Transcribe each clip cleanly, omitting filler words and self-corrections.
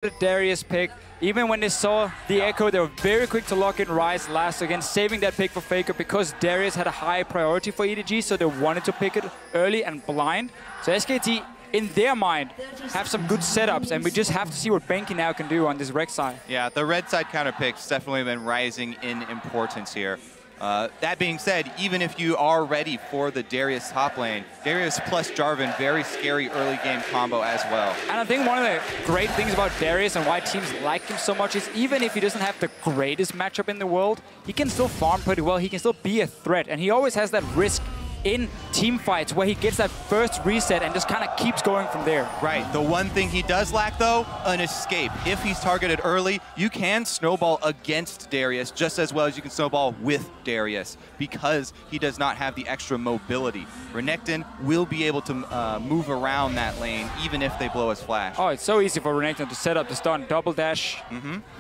the Darius pick. Even when they saw the Echo, they were very quick to lock in Ryze last, again saving that pick for Faker because Darius had a high priority for EDG, so they wanted to pick it early and blind. So SKT, in their mind, have some good setups, and we just have to see what Benki now can do on this Rex side. Yeah, the red side counter picks definitely been rising in importance here. That being said, even if you are ready for the Darius top lane, Darius plus Jarvan, very scary early game combo as well. And I think one of the great things about Darius and why teams like him so much is even if he doesn't have the greatest matchup in the world, he can still farm pretty well, he can still be a threat, and he always has that risk in team fights where he gets that first reset and just kind of keeps going from there. Right. The one thing he does lack, though, an escape. If he's targeted early, you can snowball against Darius just as well as you can snowball with Darius because he does not have the extra mobility. Renekton will be able to move around that lane even if they blow his flash. Oh, it's so easy for Renekton to set up the stun, double dash,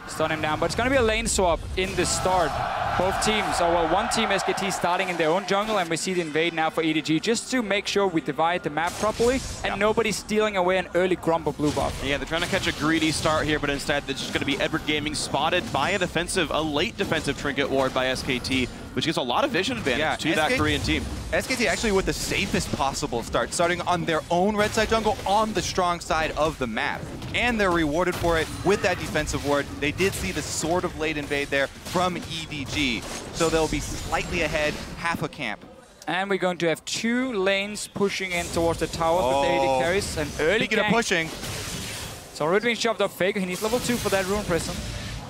stun him down. But it's going to be a lane swap in the start. Both teams, or well, one team, SKT, starting in their own jungle, and we see the invade now for EDG, just to make sure we divide the map properly and nobody's stealing away an early Grumble blue buff. Yeah, they're trying to catch a greedy start here, but instead it's just going to be Edward Gaming spotted by a late defensive trinket ward by SKT, which gives a lot of vision advantage to that Korean team. SKT actually with the safest possible start, starting on their own red side jungle on the strong side of the map. And they're rewarded for it with that defensive ward. They did see the sort of late invade there from EDG, so they'll be slightly ahead, half a camp. And we're going to have two lanes pushing in towards the tower with the AD carries. An early Speaking of pushing. It's already been shoved up Faker. He needs level 2 for that Rune Prism.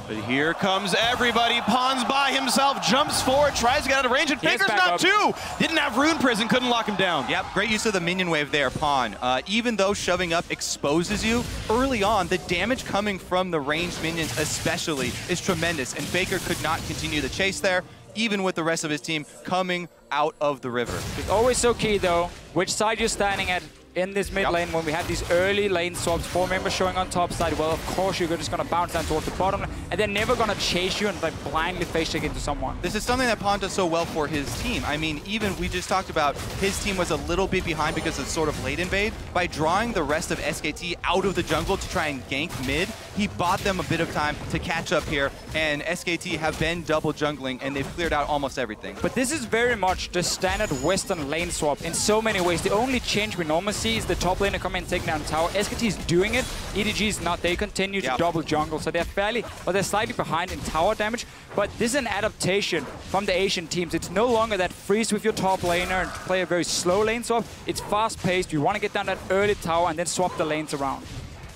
But here comes everybody. Pawns by himself, jumps forward, tries to get out of range, and Faker's not too. Didn't have Rune Prison, couldn't lock him down. Yep, great use of the minion wave there, Pawn. Even though shoving up exposes you, early on, the damage coming from the ranged minions especially is tremendous, and Faker could not continue the chase there, even with the rest of his team coming out of the river. It's always so key, though, which side you're standing at in this mid lane when we have these early lane swaps, 4 members showing on top side. Well, of course, you're just going to bounce down towards the bottom, and they're never going to chase you and like blindly face check into someone. This is something that Pawn does so well for his team. I mean, even we just talked about his team was a little bit behind because of sort of late invade. By drawing the rest of SKT out of the jungle to try and gank mid, he bought them a bit of time to catch up here, and SKT have been double jungling, and they've cleared out almost everything. But this is very much the standard Western lane swap in so many ways. The only change we normally see is the top laner come in and take down tower. SKT is doing it, EDG is not. They continue to double jungle, so they're they're slightly behind in tower damage. But this is an adaptation from the Asian teams. It's no longer that freeze with your top laner and play a very slow lane swap. It's fast-paced. You want to get down that early tower and then swap the lanes around.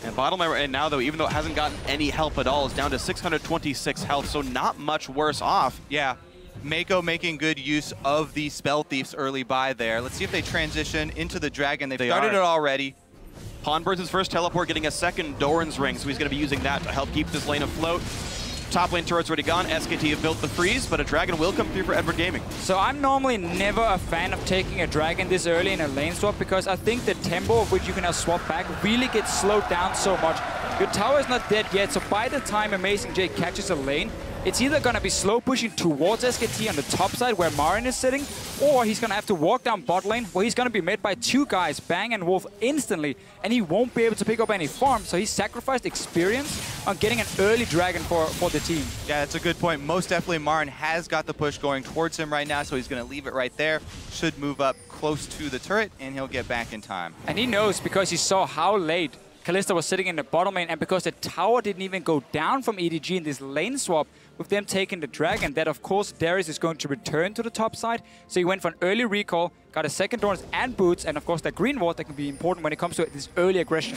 And bottom lane right now, though, even though it hasn't gotten any help at all, is down to 626 health, so not much worse off. Yeah. Mako making good use of the Spell Thieves early by there. Let's see if they transition into the Dragon. They've started it already. Pawn burns his first teleport, getting a second Doran's Ring, so he's going to be using that to help keep this lane afloat. Top lane turret's already gone. SKT have built the freeze, but a Dragon will come through for Edward Gaming. So I'm normally never a fan of taking a Dragon this early in a lane swap because I think the tempo of which you can now swap back really gets slowed down so much. Your tower is not dead yet, so by the time Amazing J catches a lane, it's either going to be slow pushing towards SKT on the top side where Marin is sitting, or he's going to have to walk down bot lane where he's going to be met by 2 guys, Bang and Wolf, instantly, and he won't be able to pick up any farm, so he sacrificed experience on getting an early Dragon for the team. Yeah, that's a good point. Most definitely Marin has got the push going towards him right now, so he's going to leave it right there. Should move up close to the turret, and he'll get back in time. And he knows because he saw how late Kalista was sitting in the bottom lane, and because the tower didn't even go down from EDG in this lane swap, with them taking the Dragon, that of course Darius is going to return to the top side. So he went for an early recall, got a second Dorans and boots, and of course that green ward that can be important when it comes to this early aggression.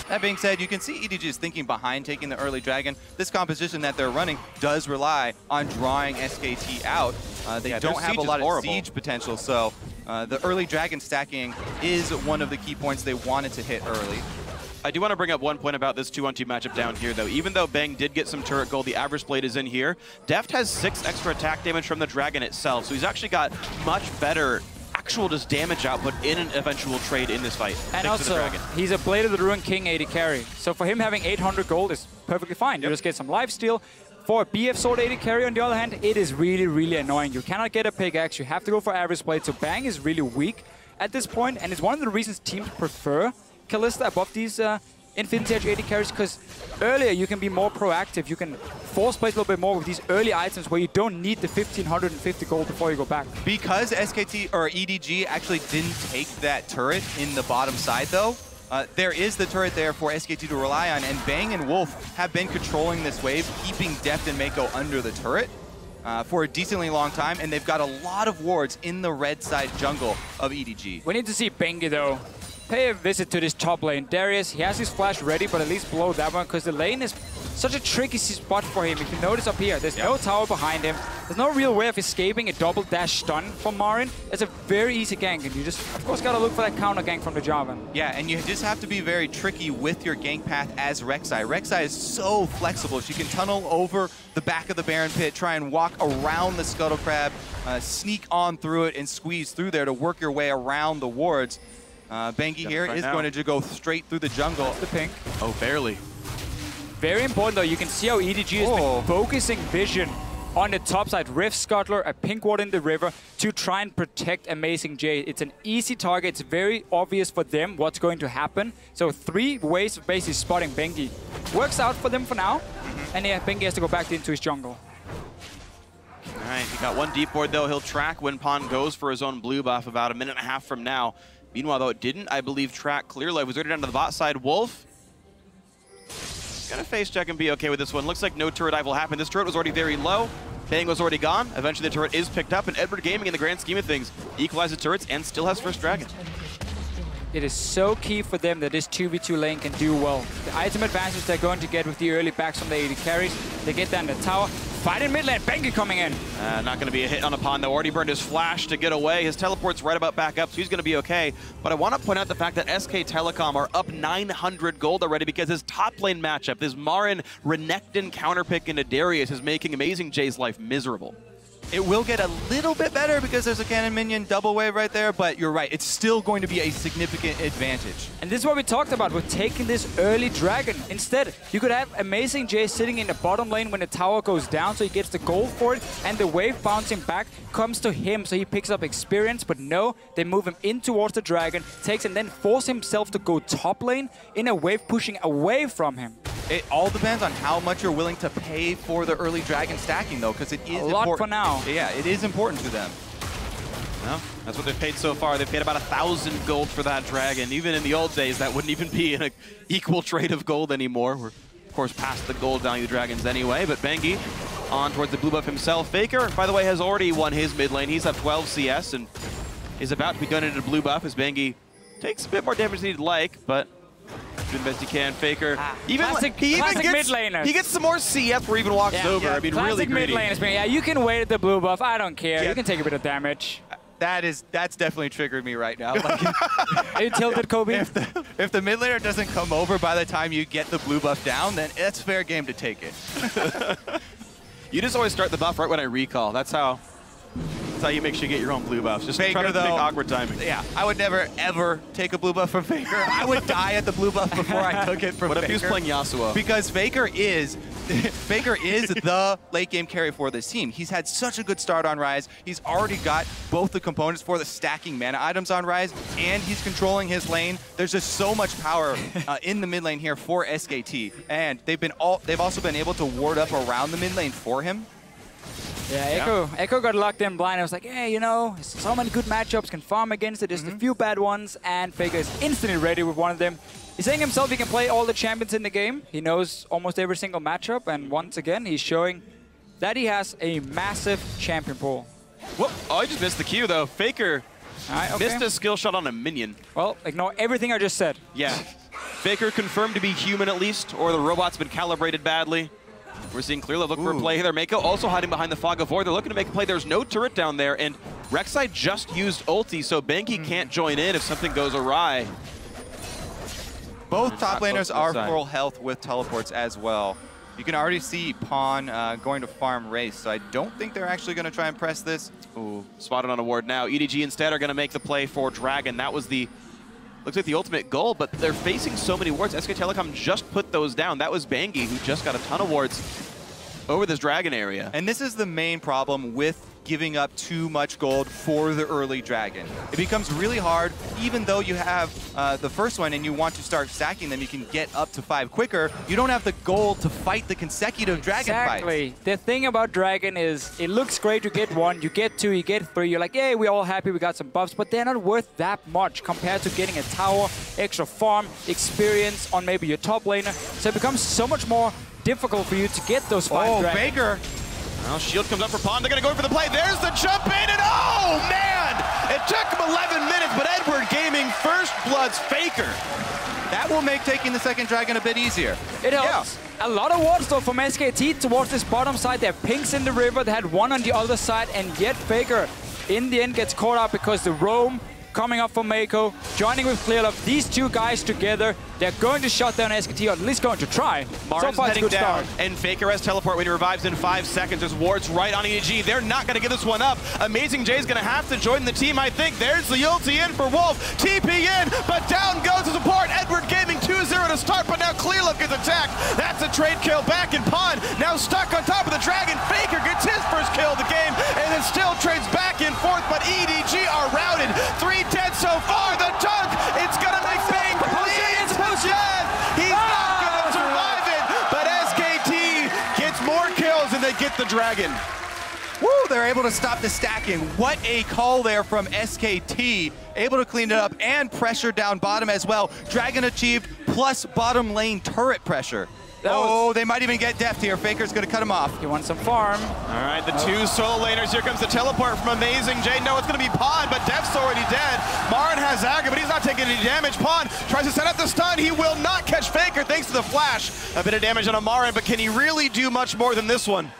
That being said, you can see EDG is thinking behind taking the early Dragon. This composition that they're running does rely on drawing SKT out. They don't have a lot of siege potential, so the early Dragon stacking is one of the key points they wanted to hit early. I do want to bring up one point about this 2-on-2 matchup down here, though. Even though Bang did get some turret gold, the average blade is in here. Deft has 6 extra attack damage from the Dragon itself, so he's actually got much better actual just damage output in an eventual trade in this fight. And also, he's a Blade of the Ruined King AD carry, so for him having 800 gold is perfectly fine. You just get some lifesteal. For a BF Sword AD carry, on the other hand, it is really, really annoying. You cannot get a pickaxe, you have to go for average blade, so Bang is really weak at this point, and it's one of the reasons teams prefer Kalista above these Infinity Edge AD carries, because earlier you can be more proactive. You can force place a little bit more with these early items where you don't need the 1550 gold before you go back. Because SKT or EDG actually didn't take that turret in the bottom side though, there is the turret there for SKT to rely on, and Bang and Wolf have been controlling this wave, keeping Deft and Mako under the turret for a decently long time, and they've got a lot of wards in the red side jungle of EDG. We need to see Bengi though pay a visit to this top lane. Darius, he has his flash ready, but at least blow that one, because the lane is such a tricky spot for him. If you notice up here, there's no tower behind him. There's no real way of escaping a double dash stun from Marin. It's a very easy gank, and you just, of course, gotta look for that counter gank from the Jarvan. Yeah, and you just have to be very tricky with your gank path as Rek'Sai. Rek'Sai is so flexible. She can tunnel over the back of the Baron Pit, try and walk around the Scuttle Crab, sneak on through it, and squeeze through there to work your way around the wards. Bengi here is going to go straight through the jungle. The pink. Oh, barely. Very important though, you can see how EDG has been focusing vision on the top side. Rift Scuttler, a pink ward in the river to try and protect Amazing J. It's an easy target. It's very obvious for them what's going to happen. So 3 ways of basically spotting Bengi. Works out for them for now. And yeah, Bengi has to go back into his jungle. All right, he got one deep ward though. He'll track when Pawn goes for his own blue buff about a minute and a half from now. Meanwhile, though, it didn't, I believe, track Clearlife. Was already down to the bot side. Wolf gonna face check and be okay with this one. Looks like no turret dive will happen. This turret was already very low. Bang was already gone. Eventually, the turret is picked up, and Edward Gaming, in the grand scheme of things, equalizes the turrets and still has first dragon. It is so key for them that this 2v2 lane can do well. The item advantage they're going to get with the early backs from the AD carries, they get down the tower. Fight in mid lane, Bengi coming in. Not going to be a hit on Pawn, though. Already burned his flash to get away. His teleport's right about back up, so he's going to be okay. But I want to point out the fact that SK Telecom are up 900 gold already because his top lane matchup, this Marin Renekton counterpick into Darius, is making Amazing J's life miserable. It will get a little bit better because there's a cannon minion double wave right there, but you're right, it's still going to be a significant advantage. And this is what we talked about with taking this early dragon. Instead, you could have Amazing J sitting in the bottom lane when the tower goes down, so he gets the gold for it, and the wave bouncing back comes to him, so he picks up experience. But no, they move him in towards the dragon, takes and then force himself to go top lane in a wave pushing away from him. It all depends on how much you're willing to pay for the early dragon stacking, though, because it is important. A lot for now. Yeah, it is important to them. Well, that's what they've paid so far. They've paid about 1,000 gold for that dragon. Even in the old days, that wouldn't even be an equal trade of gold anymore. We're, of course, past the gold value dragons anyway. But Bengi on towards the blue buff himself. Faker, by the way, has already won his mid lane. He's up 12 CS and is about to be going into the blue buff as Bengi takes a bit more damage than he'd like, but do the best he can. Faker, he gets some more CS before he even walks over. I mean, really greedy. Mid lane, yeah, you can wait at the blue buff. I don't care. Yeah. You can take a bit of damage. That's definitely triggered me right now. Like, Are you tilted, Kobe? If the mid laner doesn't come over by the time you get the blue buff down, then it's fair game to take it. You just always start the buff right when I recall. That's how you make sure you get your own blue buffs. Just Faker, try to though, pick awkward timing. Yeah, I would never, ever take a blue buff from Faker. I would die at the blue buff before I took it from Faker. What if he was playing Yasuo? Because Faker is the late game carry for this team. He's had such a good start on Rise. He's already got both the components for the stacking mana items on Rise, and he's controlling his lane. There's just so much power in the mid lane here for SKT, and they've also been able to ward up around the mid lane for him. Yeah, Echo got locked in blind. I was like, hey, you know, so many good matchups, can farm against it, just a few bad ones, and Faker is instantly ready with one of them. He's saying himself he can play all the champions in the game. He knows almost every single matchup, and once again, he's showing that he has a massive champion pool. Whoop. Oh, I just missed the Q, though. Faker missed a skill shot on a minion. Well, ignore everything I just said. Yeah. Faker confirmed to be human at least, or the robot's been calibrated badly. We're seeing Clearlife look for a play there. Mako also hiding behind the Fog of War. They're looking to make a play. There's no turret down there, and Rek'Sai just used ulti, so Bengi can't join in if something goes awry. Both top laners are full health with teleports as well. You can already see Pawn going to farm Race, so I don't think they're actually going to try and press this. Ooh, spotted on a ward now. EDG instead are going to make the play for Dragon. That was the, looks like the ultimate goal, but they're facing so many wards. SK Telecom just put those down. That was Bengi, who just got a ton of wards over this Dragon area. And this is the main problem with giving up too much gold for the early dragon. It becomes really hard, even though you have the first one and you want to start stacking them, you can get up to 5 quicker. You don't have the gold to fight the consecutive dragon fights. Exactly. The thing about dragon is it looks great to get 1, you get 2, you get 3. You're like, yeah, we're all happy we got some buffs, but they're not worth that much compared to getting a tower, extra farm, experience on maybe your top laner. So it becomes so much more difficult for you to get those 5 dragons. Faker. Well, shield comes up for Pond. They're going to go for the play. There's the jump in, and oh, man! It took him 11 minutes, but Edward Gaming first bloods Faker. That will make taking the second dragon a bit easier. It helps. A lot of wards though from SKT towards this bottom side. They have pinks in the river. They had 1 on the other side, and yet Faker in the end gets caught up because the roam coming up from Mako, joining with Clearlove. These 2 guys together, they're going to shut down SKT, or at least going to try. Marin's so far, it's a heading good down, start. and Faker has teleport when he revives in 5 seconds. There's wards right on EDG. They're not going to give this one up. Amazing Jay's going to have to join the team, I think. There's the ulti in for Wolf. TP in, but down goes the support. Edward Gaming 2-0 to start, but now Clearlove gets attacked. That's a trade kill back in Pond. Now stuck on top of the dragon. Faker gets his first kill of the game, and then still trades back and forth, but EDG are routed. 3 dead so far. The dunk, it's going to make Bang bleed to death. He's not going to survive it, but SKT gets more kills and they get the dragon. Woo, they're able to stop the stacking. What a call there from SKT. Able to clean it up and pressure down bottom as well. Dragon achieved plus bottom lane turret pressure. Oh, they might even get deft here. Faker's going to cut him off. You want some farm. All right, the 2 solo laners. Here comes the teleport from Amazing Jay. No, it's going to be Pond, but Deft's already dead. Marin has Aga, but he's not taking any damage. Pond tries to set up the stun. He will not catch Faker thanks to the flash. A bit of damage on a Marin, but can he really do much more than this one?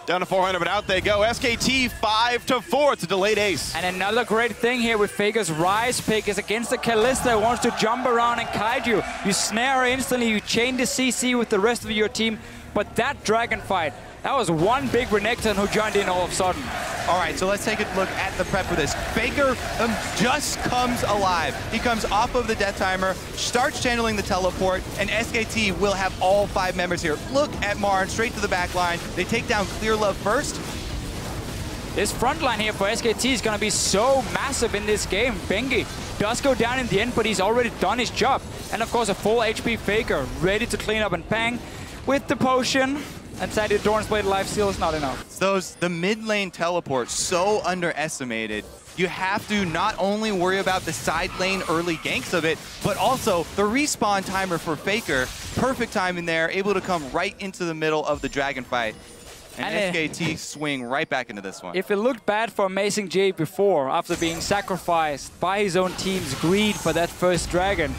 Down to 400, but out they go. SKT 5-4. It's a delayed ace. And another great thing here with Faker's Rise pick is against the Kalista who wants to jump around and kite you. You snare her instantly, you chain the CC with the rest of your team. But that dragon fight, that was one big Renekton who joined in all of a sudden. All right, so let's take a look at the prep for this. Faker just comes alive. He comes off of the death timer, starts channeling the teleport, and SKT will have all 5 members here. Look at Marin, straight to the back line. They take down Clearlove first. This front line here for SKT is going to be so massive in this game. Bengi does go down in the end, but he's already done his job. And of course, a full HP Faker, ready to clean up and bang with the potion. And sadly, Doran's Blade lifesteal is not enough. The mid lane teleport, so underestimated. You have to not only worry about the side lane early ganks of it, but also the respawn timer for Faker. Perfect time in there, able to come right into the middle of the dragon fight. And SKT swing right back into this one. If it looked bad for Amazing Jay before, after being sacrificed by his own team's greed for that first dragon,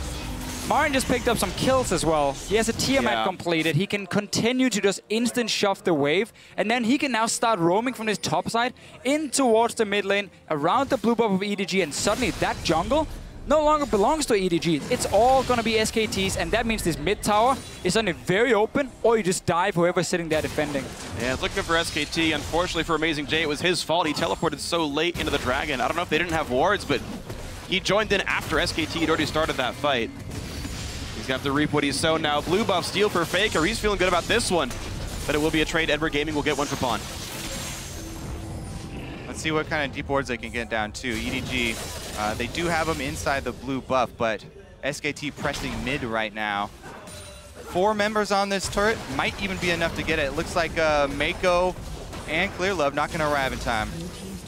Marin just picked up some kills as well. He has a Tiamat completed. He can continue to just instant shove the wave, and then he can now start roaming from his top side in towards the mid lane, around the blue buff of EDG, and suddenly that jungle no longer belongs to EDG. It's all gonna be SKT's, and that means this mid tower is suddenly very open, or you just dive whoever's sitting there defending. Yeah, it's looking for SKT. Unfortunately for Amazing Jay, it was his fault. He teleported so late into the dragon. I don't know if they didn't have wards, but he joined in after SKT had already started that fight. He's gonna have to reap what he's sown now. Blue buff steal for Faker. He's feeling good about this one, but it will be a trade. Edward Gaming will get one for Pond. Let's see what kind of deep wards they can get down to. EDG, they do have them inside the blue buff, but SKT pressing mid right now. 4 members on this turret might even be enough to get it. It looks like Mako and Clearlove not gonna arrive in time.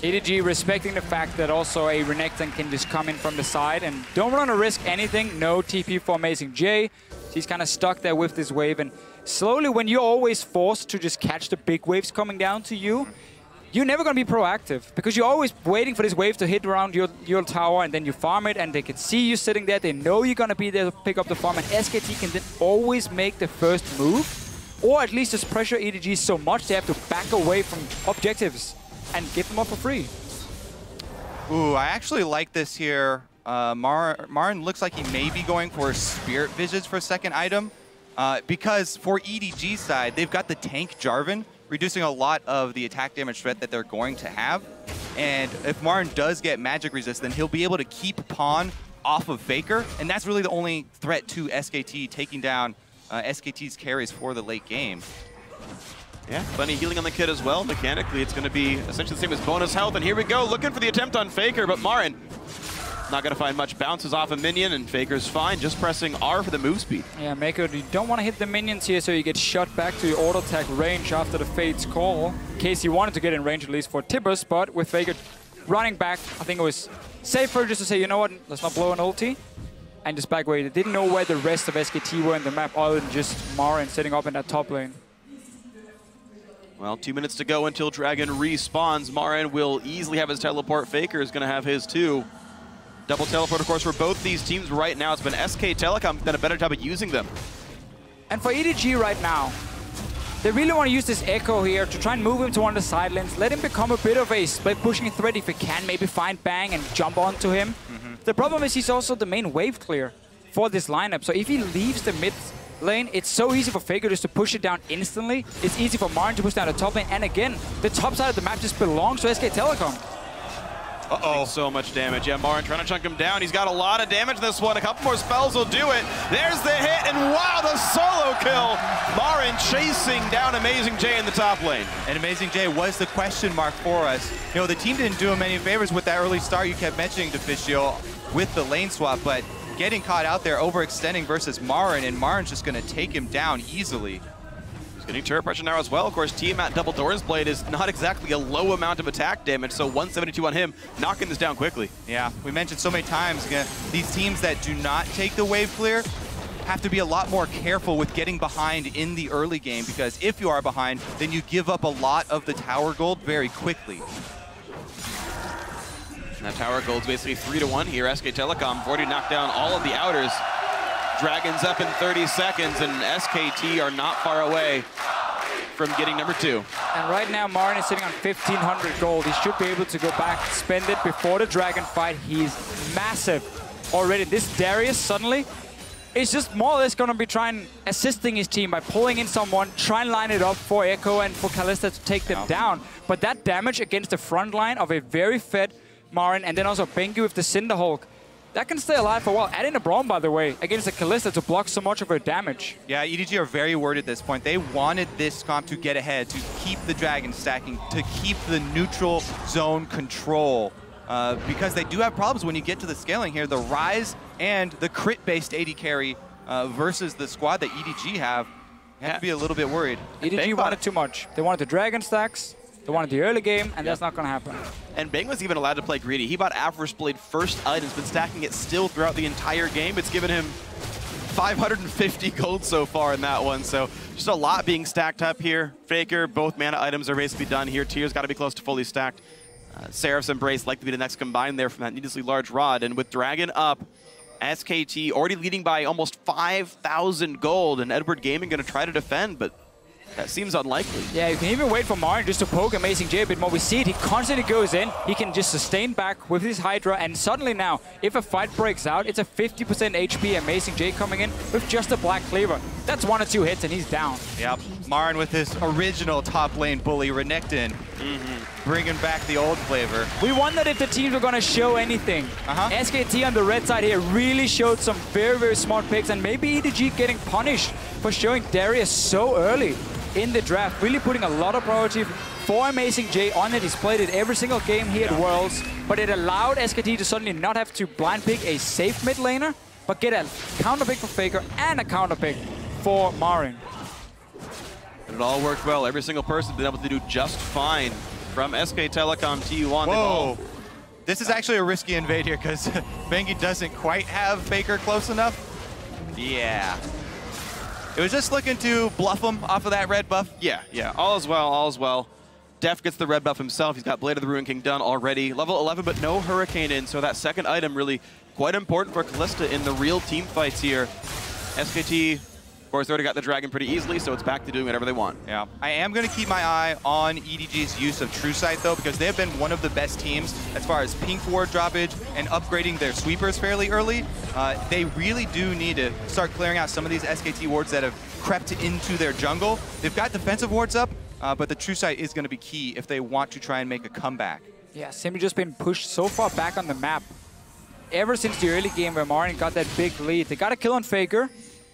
EDG respecting the fact that also a Renekton can just come in from the side and don't want to risk anything. No TP for Amazing Jay. He's kind of stuck there with this wave, and slowly when you're always forced to just catch the big waves coming down to you, you're never going to be proactive because you're always waiting for this wave to hit around your tower, and then you farm it and they can see you sitting there. They know you're going to be there to pick up the farm, and SKT can then always make the first move, or at least just pressure EDG so much they have to back away from objectives and give them up for free. Ooh, I actually like this here. Marin looks like he may be going for Spirit Visions for a second item, because for EDG's side, they've got the tank Jarvan, reducing a lot of the attack damage threat that they're going to have. And if Marin does get magic resist, then he'll be able to keep Pawn off of Faker, and that's really the only threat to SKT taking down SKT's carries for the late game. Yeah, plenty of healing on the kid as well. Mechanically, it's going to be essentially the same as bonus health. And here we go, looking for the attempt on Faker, but Marin not going to find much. Bounces off a minion, and Faker's fine, just pressing R for the move speed. Yeah, Mako, you don't want to hit the minions here, so you get shot back to your auto attack range after the Fate's call. In case you wanted to get in range at least for Tibbers, but with Faker running back, I think it was safer just to say, you know what, let's not blow an ulti. And just back away. They didn't know where the rest of SKT were in the map other than just Marin sitting up in that top lane. Well, 2 minutes to go until Dragon respawns. Marin will easily have his teleport. Faker is going to have his too. Double teleport, of course, for both these teams right now. It's been SK Telecom done a better job at using them. And for EDG right now, they really want to use this Echo here to try and move him to one of the side lanes. Let him become a bit of a split pushing threat if he can. Maybe find Bang and jump onto him. The problem is he's also the main wave clear for this lineup. So if he leaves the mid lane, it's so easy for Faker just to push it down instantly. It's easy for Marin to push down the top lane. And again, the top side of the map just belongs to SK Telecom. Uh-oh. So much damage. Yeah, Marin trying to chunk him down. He's got a lot of damage this one. A couple more spells will do it. There's the hit, and wow, the solo kill. Marin chasing down Amazing J in the top lane. And Amazing J was the question mark for us. You know, the team didn't do him any favors with that early start you kept mentioning, Deficio, with the lane swap, but getting caught out there overextending versus Marin, and Marin's just going to take him down easily. He's getting turret pressure now as well. Of course, Tiamat Double Doran's Blade is not exactly a low amount of attack damage, so 172 on him, knocking this down quickly. Yeah, we mentioned so many times, these teams that do not take the wave clear have to be a lot more careful with getting behind in the early game, because if you are behind, then you give up a lot of the tower gold very quickly. And that tower gold's basically 3-1 here. SK Telecom have already knocked down all of the outers. Dragons up in 30 seconds, and SKT are not far away from getting number 2. And right now, Marin is sitting on 1,500 gold. He should be able to go back, spend it before the Dragon fight. He's massive already. This Darius suddenly is just more or less going to be assisting his team by pulling in someone, try and line it up for Echo and for Kalista to take them down. But that damage against the front line of a very fed Marin, and then also Bengi with the Cinderhulk, that can stay alive for a while. Add in a Braum, by the way, against the Kalista to block so much of her damage. Yeah, EDG are very worried at this point. They wanted this comp to get ahead, to keep the Dragon stacking, to keep the neutral zone control. Because they do have problems when you get to the scaling here. The Rise and the crit-based AD carry versus the squad that EDG have to be a little bit worried. EDG wanted too much. They wanted the Dragon stacks, they wanted the early game, and that's not going to happen. And Bang was even allowed to play greedy. He bought Avarice Blade first items, been stacking it still throughout the entire game. It's given him 550 gold so far in that one, so just a lot being stacked up here. Faker, both mana items are basically done here. Tyr's got to be close to fully stacked. Seraph's Embrace likely to be the next combine there from that needlessly large rod. And with Dragon up, SKT already leading by almost 5,000 gold, and Edward Gaming going to try to defend, but that seems unlikely. Yeah, you can even wait for Marin just to poke Amazing J a bit more. We see it, he constantly goes in, he can just sustain back with his Hydra, and suddenly now, if a fight breaks out, it's a 50% HP Amazing J coming in with just a Black Cleaver. That's 1 or 2 hits and he's down. Yep, Marin with his original top lane bully, Renekton, bringing back the old flavor. We wondered if the teams were going to show anything. SKT on the red side here really showed some very, very smart picks, and maybe EDG getting punished for showing Darius so early in the draft, really putting a lot of priority for Amazing J on it. He's played it every single game here at Worlds, but it allowed SKT to suddenly not have to blind pick a safe mid laner, but get a counter pick for Faker and a counter pick for Marin. And it all worked well. Every single person been able to do just fine from SK Telecom T1. Whoa. This is actually a risky invade here because Bengi doesn't quite have Faker close enough. Yeah. It was just looking to bluff him off of that red buff. Yeah. All is well, all is well. Def gets the red buff himself. He's got Blade of the Ruin King done already. Level 11, but no Hurricane in, so that second item really quite important for Kalista in the real team fights here. SKT, of course, already got the Dragon pretty easily, so it's back to doing whatever they want. Yeah. I am going to keep my eye on EDG's use of True Sight, though, because they have been one of the best teams as far as pink ward droppage and upgrading their sweepers fairly early. They really do need to start clearing out some of these SKT wards that have crept into their jungle. They've got defensive wards up, but the True Sight is going to be key if they want to try and make a comeback. Yeah, simply just been pushed so far back on the map ever since the early game where Marin got that big lead. They got a kill on Faker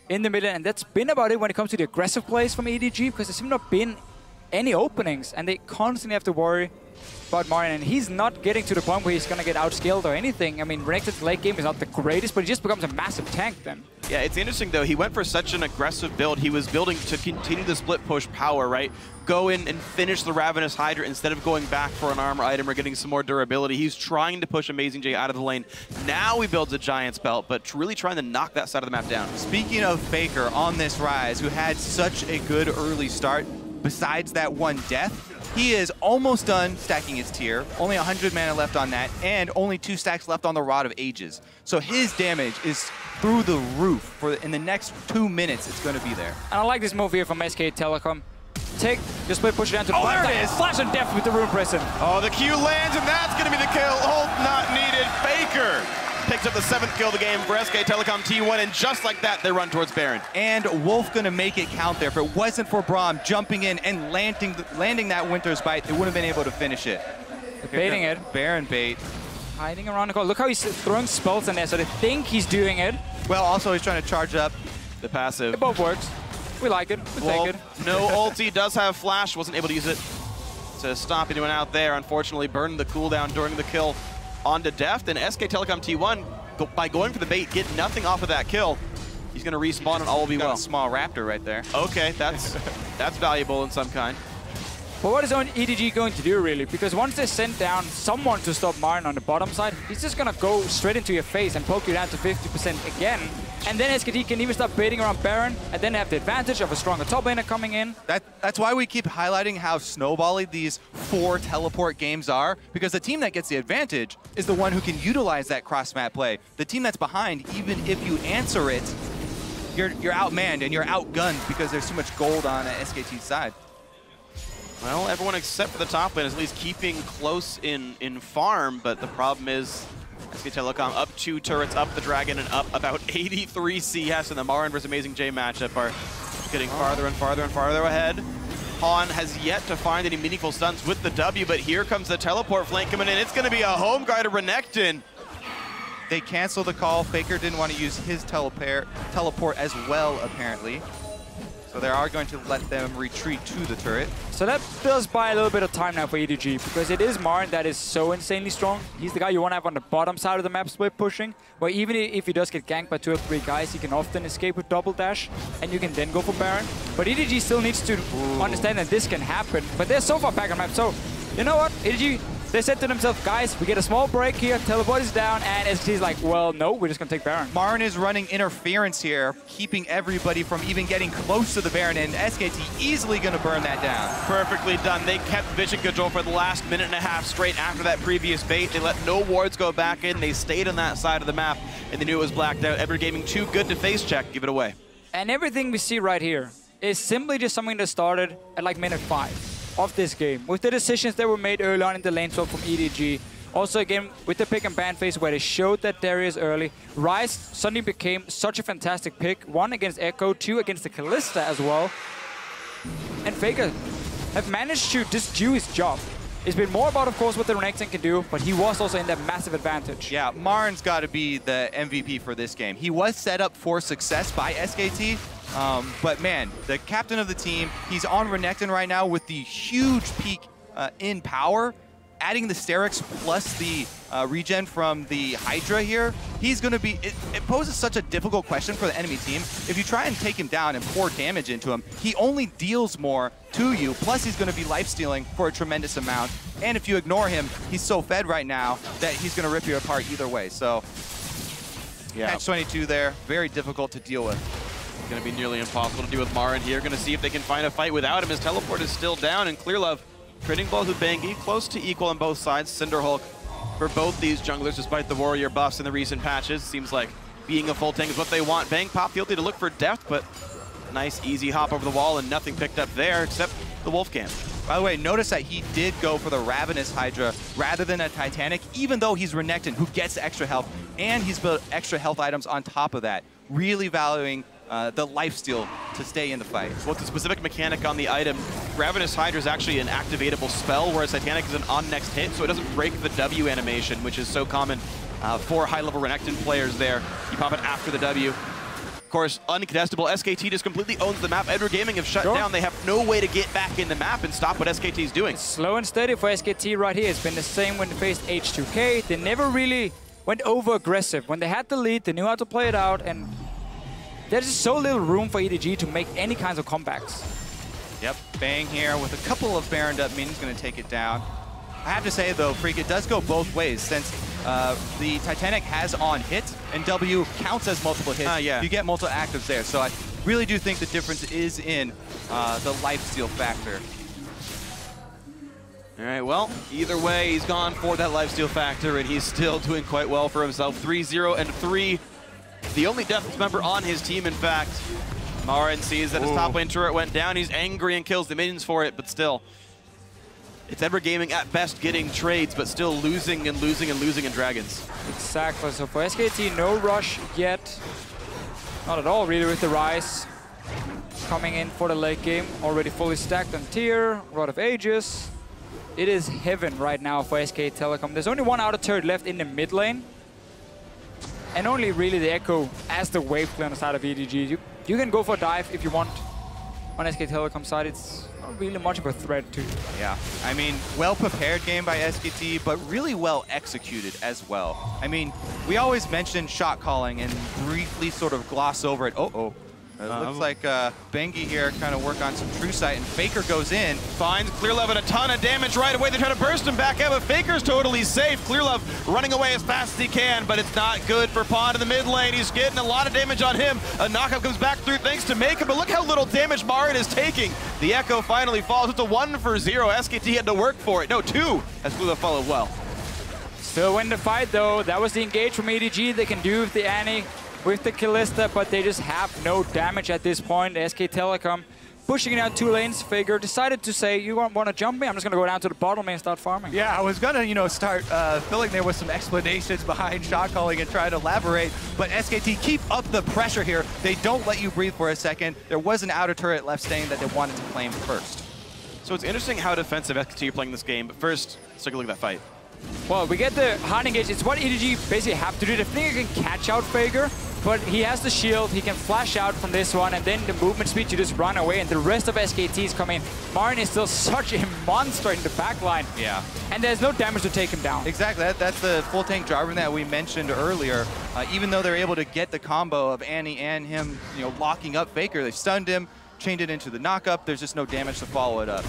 in the middle, and that's been about it when it comes to the aggressive plays from EDG, because there's not been any openings, and they constantly have to worry about Marin, and he's not getting to the point where he's going to get outscaled or anything. I mean, Renekton's late game is not the greatest, but he just becomes a massive tank then. Yeah, it's interesting though. He went for such an aggressive build. He was building to continue the split push power, right? Go in and finish the Ravenous Hydra instead of going back for an armor item or getting some more durability. He's trying to push Amazing J out of the lane. Now he builds a Giant's Belt, but really trying to knock that side of the map down. Speaking of Faker on this rise, who had such a good early start, besides that one death, he is almost done stacking his tier. Only 100 mana left on that, and only 2 stacks left on the Rod of Ages. So his damage is through the roof. In the next 2 minutes, it's going to be there. And I like this move here from SK Telecom. Take the split, push it down to the there it is! Flash and Death with the Rune Prison. Oh, the Q lands, and that's going to be the kill. Ult not needed. Faker picks up the 7th kill of the game for SK Telecom T1, and just like that, they run towards Baron. And Wolf gonna make it count there. If it wasn't for Braum jumping in and landing that Winter's Bite, they wouldn't have been able to finish it. Baiting it. Baron bait. Hiding around the corner. Look how he's throwing spells in there, so they think he's doing it. Well, also he's trying to charge up. The passive. It both works. We like it. We take it. No ulti, does have flash, wasn't able to use it to stop anyone out there. Unfortunately, burned the cooldown during the kill onto Deft, and SK Telecom T1, by going for the bait, get nothing off of that kill. He's going to respawn and all will be well. A small raptor right there. Okay, that's valuable in some kind. But what is EDG going to do, really? Because once they send down someone to stop Marin on the bottom side, he's just going to go straight into your face and poke you down to 50% again. And then SKT can even start baiting around Baron, and then have the advantage of a stronger top laner coming in. That's why we keep highlighting how snowbally these 4 teleport games are, because the team that gets the advantage is the one who can utilize that cross-map play. The team that's behind, even if you answer it, you're outmanned and you're outgunned because there's too much gold on SKT's side. Well, everyone except for the top lane is at least keeping close in farm, but the problem is SK Telecom up 2 turrets, up the Dragon, and up about 83 CS, and the Marin versus Amazing J matchup are getting farther and farther and farther ahead. Han has yet to find any meaningful stunts with the W, but here comes the teleport flank coming in. It's going to be a home guard of Renekton. They cancel the call. Faker didn't want to use his teleport as well, apparently. So they are going to let them retreat to the turret. So that does buy a little bit of time now for EDG, because it is Marin that is so insanely strong. He's the guy you want to have on the bottom side of the map split pushing, where even if he does get ganked by 2 or 3 guys, he can often escape with double dash, and you can then go for Baron. But EDG still needs to understand that this can happen, but they're so far back on map. So, you know what, EDG, they said to themselves, guys, we get a small break here, teleport is down, and SKT's like, well, no, we're just going to take Baron. Marin is running interference here, keeping everybody from even getting close to the Baron, and SKT easily going to burn that down. Perfectly done. They kept vision control for the last minute and a half straight after that previous bait. They let no wards go back in. They stayed on that side of the map, and they knew it was blacked out. Ever Gaming too good to face check. Give it away. And everything we see right here is simply just something that started at like minute 5 of this game, with the decisions that were made early on in the lane swap from EDG. Also, again, with the pick and ban phase where they showed that Darius early, Ryze suddenly became such a fantastic pick. 1 against Echo, 2 against the Kalista as well. And Faker have managed to just do his job. It's been more about, of course, what the Renekton can do, but he was also in that massive advantage. Yeah, Marin's got to be the MVP for this game. He was set up for success by SKT, but man, the captain of the team, he's on Renekton right now with the huge peak in power. Adding the Sterix plus the regen from the Hydra here, he's going to be... It poses such a difficult question for the enemy team. If you try and take him down and pour damage into him, he only deals more to you, plus he's going to be life-stealing for a tremendous amount. And if you ignore him, he's so fed right now that he's going to rip you apart either way. So, yeah. Catch 22 there, very difficult to deal with. Going to be nearly impossible to deal with Marin here. Going to see if they can find a fight without him. His teleport is still down, and Clearlove trading blows with Bengi, close to equal on both sides. Cinderhulk for both these junglers, despite the warrior buffs in the recent patches. Seems like being a full tank is what they want. Bang pop the ulti to look for depth, but nice easy hop over the wall and nothing picked up there except the Wolfcam. By the way, notice that he did go for the Ravenous Hydra rather than a Titanic, even though he's Renekton, who gets extra health, and he's built extra health items on top of that, really valuing the lifesteal to stay in the fight. Well, it's a specific mechanic on the item. Ravenous Hydra is actually an activatable spell, whereas Titanic is an on next hit, so it doesn't break the W animation, which is so common for high-level Renekton players there. You pop it after the W. Of course, uncontestable. SKT just completely owns the map. Edward Gaming have shut down. They have no way to get back in the map and stop what SKT is doing. It's slow and steady for SKT right here. It's been the same when they faced H2K. They never really went over aggressive. When they had the lead, they knew how to play it out, and there's just so little room for EDG to make any kinds of comebacks. Yep, Bang here with a couple of Baroned up minions going to take it down. I have to say though, Freak, it does go both ways since the Titanic has on hit and W counts as multiple hits. Yeah. You get multiple actives there. So I really do think the difference is in the lifesteal factor. All right, well, either way, he's gone for that lifesteal factor, and he's still doing quite well for himself. 3-0 and 3. The only Death member on his team, in fact. Marin sees that his top lane turret went down. He's angry and kills the minions for it, but still. It's Edward Gaming at best getting trades, but still losing and losing and losing in Dragons. Exactly. So for SKT, no rush yet. Not at all, really, with the Rise. Coming in for the late game. Already fully stacked on tier. Rod of Ages. It is heaven right now for SK Telecom. There's only one outer turret left in the mid lane. And only really the Echo as the wave clear on the side of EDG. You can go for a dive if you want. On SK Telecom side, it's not really much of a threat too. Yeah, I mean, well-prepared game by SKT, but really well executed as well. I mean, we always mention shot calling and briefly sort of gloss over it. It looks like Bengi here kind of work on some true sight, and Faker goes in. Finds Clearlove and a ton of damage right away. They try to burst him back out, but Faker's totally safe. Clearlove running away as fast as he can, but it's not good for Pond in the mid lane. He's getting a lot of damage on him. A knockup comes back through thanks to Maka, but look how little damage Marin is taking. The Echo finally falls. It's a 1-0. SKT had to work for it. No, 2, as Clearlove followed well. Still win the fight though. That was the engage from EDG. They can do with the Annie, with the Kalista, but they just have no damage at this point. SK Telecom pushing it out 2 lanes. Faker decided to say, you want to jump me? I'm just going to go down to the bottom lane and start farming. Yeah, I was going to, start filling there with some explanations behind shot calling and try to elaborate, but SKT keep up the pressure here. They don't let you breathe for a second. There was an outer turret left staying that they wanted to claim first. So it's interesting how defensive SKT are playing this game, but first, let's take a look at that fight. Well, we get the hard engage. It's what EDG basically have to do. They think they can catch out Faker, but he has the shield. He can flash out from this one, and then the movement speed to just run away, and the rest of SKTs come in. Marin is still such a monster in the backline. Yeah. And there's no damage to take him down. Exactly. That's the full tank Jarvan that we mentioned earlier. Even though they're able to get the combo of Annie and him, locking up Faker, they stunned him, chained it into the knockup. There's just no damage to follow it up.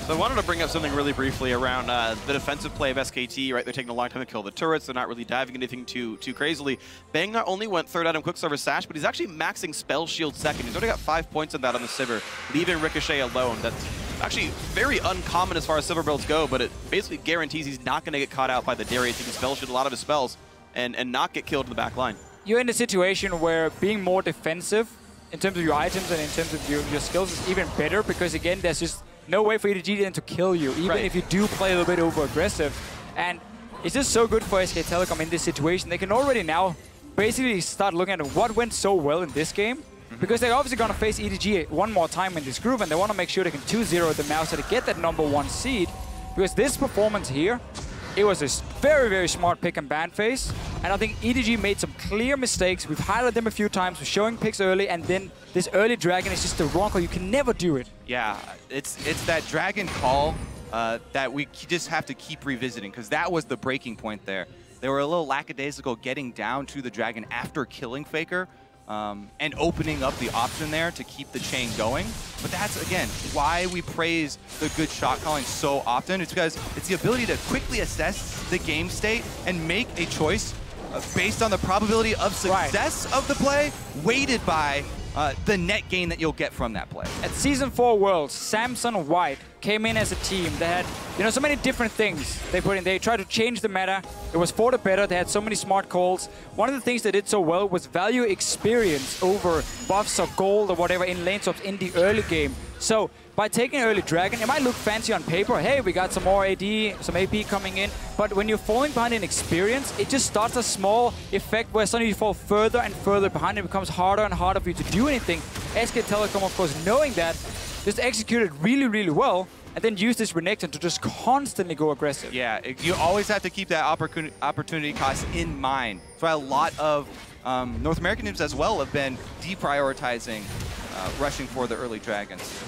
So I wanted to bring up something really briefly around the defensive play of SKT, right? They're taking a long time to kill the turrets. They're not really diving anything too crazily. Bang not only went 3rd item Quicksilver Sash, but he's actually maxing Spell Shield 2nd. He's already got 5 points on that on the Sivir, leaving Ricochet alone. That's actually very uncommon as far as Sivir builds go, but it basically guarantees he's not going to get caught out by the Darius. He can Spell Shield a lot of his spells and not get killed in the back line. You're in a situation where being more defensive in terms of your items and in terms of your skills is even better, because again, there's just no way for EDG then to kill you, even if you do play a little bit over-aggressive. And it's just so good for SK Telecom in this situation. They can already now basically start looking at what went so well in this game, because they're obviously going to face EDG one more time in this group, and they want to make sure they can 2-0 them now so they get that #1 seed. Because this performance here, it was a very, very smart pick and ban phase. And I think EDG made some clear mistakes. We've highlighted them a few times. We're showing picks early, and then this early dragon is just the wrong call. You can never do it. Yeah, it's that dragon call that we just have to keep revisiting, because that was the breaking point there. They were a little lackadaisical getting down to the dragon after killing Faker and opening up the option there to keep the chain going. But that's, again, why we praise the good shot calling so often. It's because it's the ability to quickly assess the game state and make a choice based on the probability of success of the play, weighted by the net gain that you'll get from that play. At Season 4 Worlds, Samsung White came in as a team. They had, so many different things they put in. They tried to change the meta. It was for the better. They had so many smart calls. One of the things they did so well was value experience over buffs or gold or whatever in lane swaps in the early game. So by taking early dragon, it might look fancy on paper. Hey, we got some more AD, some AP coming in. But when you're falling behind in experience, it just starts a small effect where suddenly you fall further and further behind. It becomes harder and harder for you to do anything. SK Telecom, of course, knowing that, just executed really, really well, and then use this Renekton to just constantly go aggressive. Yeah, you always have to keep that opportunity cost in mind. That's why a lot of North American teams as well have been deprioritizing rushing for the early dragons.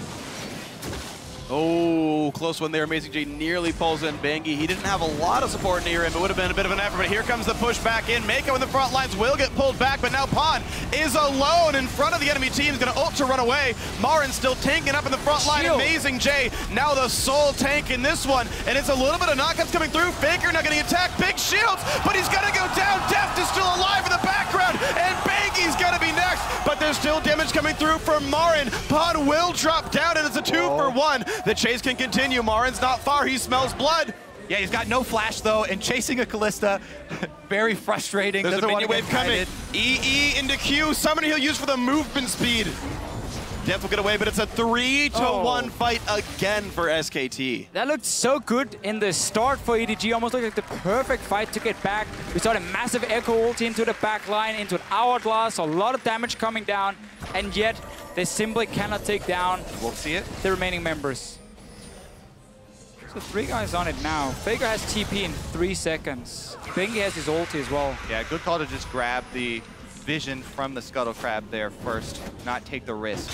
Oh, close one there. Amazing J nearly pulls in Bengi. He didn't have a lot of support near him. It would have been a bit of an effort, but here comes the push back in. Mako in the front lines will get pulled back, but now Pawn is alone in front of the enemy team. He's going to ult to run away. Marin still tanking up in the front line. Shield. Amazing J now the sole tank in this one, and it's a little bit of knockouts coming through. Faker not getting attacked. Big shields, but he's going to go down. Deft is still alive in the background, and Bengi's going to be next, but there's still damage coming through from Marin. Pawn will drop down, and it's a 2-for-1. The chase can continue. Marin's not far. He smells blood. Yeah, he's got no flash, though, and chasing a Callista, very frustrating. There's a Doesn't want minion to wave get coming. guided. EE into Q. Summoning he'll use for the movement speed. Deft will get away, but it's a 3-to-1 fight again for SKT. That looked so good in the start for EDG. Almost looked like the perfect fight to get back. We saw a massive Echo ult into the back line, into an Hourglass, a lot of damage coming down, and yet they simply cannot take down We'll see it. the remaining members. So 3 guys on it now. Faker has TP in 3 seconds. Bengi has his ulti as well. Yeah, good call to just grab the vision from the Scuttle Crab there first, not take the risk.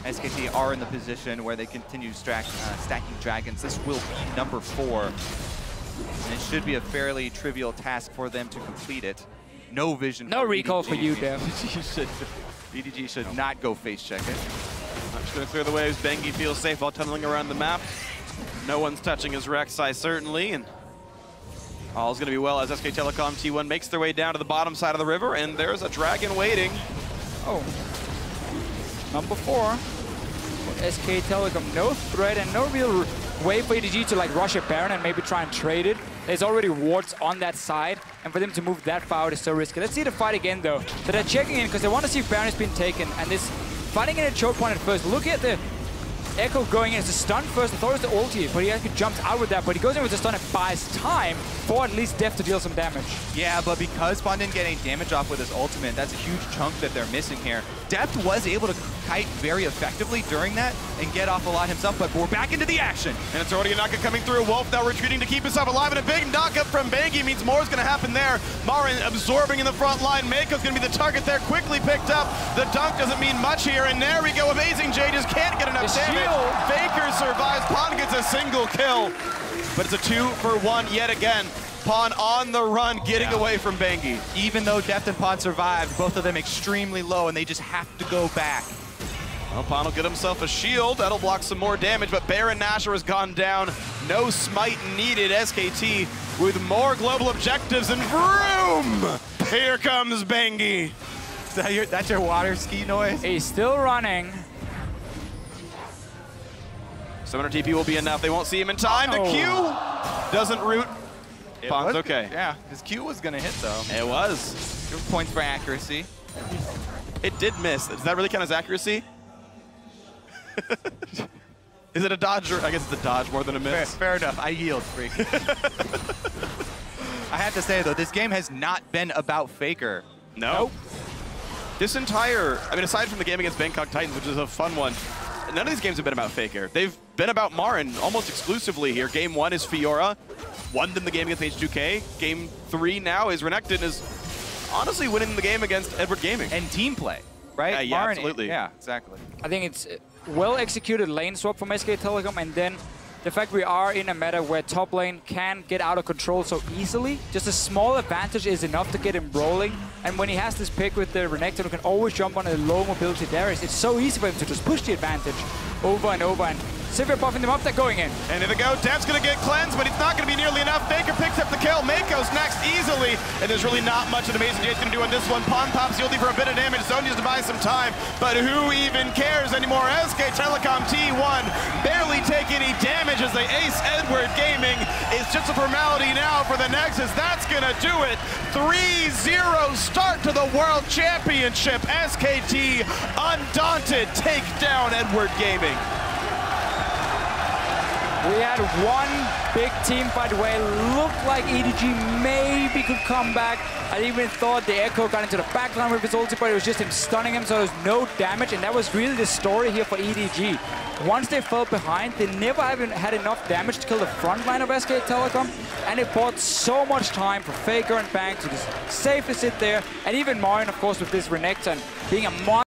SKT are in the position where they continue stacking dragons. This will be number 4. And it should be a fairly trivial task for them to complete it. No vision. No for recall EDG. for you, Dev. EDG should not go face check it. I'm just going to clear the waves. Bengi feels safe while tunneling around the map. No one's touching his Rek'Sai, certainly, and all's going to be well as SK Telecom T1 makes their way down to the bottom side of the river, and there's a dragon waiting. Oh. Number 4. For SK Telecom, no threat and no real way for EDG to like rush a Baron and maybe try and trade it. There's already wards on that side, and for them to move that far out is so risky. Let's see the fight again, though. So they're checking in because they want to see if Baron has been taken, and this fighting in a choke point at first. Look at the Echo going in as a stun first. I thought it was the ulti, but he actually jumps out with that. But he goes in with the stun and buys time for at least Deft to deal some damage. Yeah, but because Pawn didn't get any damage off with his ultimate, that's a huge chunk that they're missing here. Deft was able to kite very effectively during that and get off a lot himself, but we're back into the action. And it's already a knockup coming through. Wolf now retreating to keep himself alive, and a big knockup from Bengi means more is going to happen there. Marin absorbing in the front line. Mako's going to be the target there, quickly picked up. The dunk doesn't mean much here, and there we go. Amazing J just can't get enough The damage. shield. Faker survives. Pawn gets a single kill, but it's a 2-for-1 yet again. Pawn on the run, getting away from Bengi. Even though Deft and Pawn survived, both of them extremely low, and they just have to go back. Well, Pawn will get himself a shield. That'll block some more damage, but Baron Nashor has gone down. No smite needed. SKT with more global objectives, and vroom! Here comes Bengi. That's your water ski noise? He's still running. Summoner TP will be enough. They won't see him in time. The Q doesn't root. Pawn's okay. Yeah, his Q was going to hit, though. It was. 2 points for accuracy. It did miss. Does that really count as accuracy? Is it a dodge? Or I guess it's a dodge more than a miss. Fair enough. I yield, Freak. I have to say, though, this game has not been about Faker. No. This entire, I mean, aside from the game against Bangkok Titans, which is a fun one, none of these games have been about Faker. They've been about Marin almost exclusively here. Game 1 is Fiora. Won them the game against H2K. Game 3 now is Renekton is honestly winning the game against Edward Gaming. And team play, right? Yeah, Marin, absolutely. Yeah, exactly. I think it's well-executed lane swap from SK Telecom, and then the fact we are in a meta where top lane can get out of control so easily, just a small advantage is enough to get him rolling. And when he has this pick with the Renekton who can always jump on a low mobility Darius, it's so easy for him to just push the advantage over and over. And Sivir buffing them up, they're going in. And here they go. Dev's going to get cleansed, but it's not going to be nearly enough. Faker picks up the kill. Mako's next easily. And there's really not much that Amazing J's going to do on this one. Pawn pops Yuldi for a bit of damage. Zonia's to buy some time. But who even cares anymore? SK Telecom T1 barely take any damage as they ace Edward Gaming. It's just a formality now for the Nexus. That's going to do it. 3-0 start to the World Championship. SKT undaunted take down Edward Gaming. We had one big team fight where it looked like EDG maybe could come back. I even thought the Echo got into the backline with his ulti, but it was just him stunning him, so there was no damage, and that was really the story here for EDG. Once they fell behind, they never even had enough damage to kill the front line of SK Telecom, and it bought so much time for Faker and Bang to just safely sit there, and even Marin, of course, with this Renekton being a monster.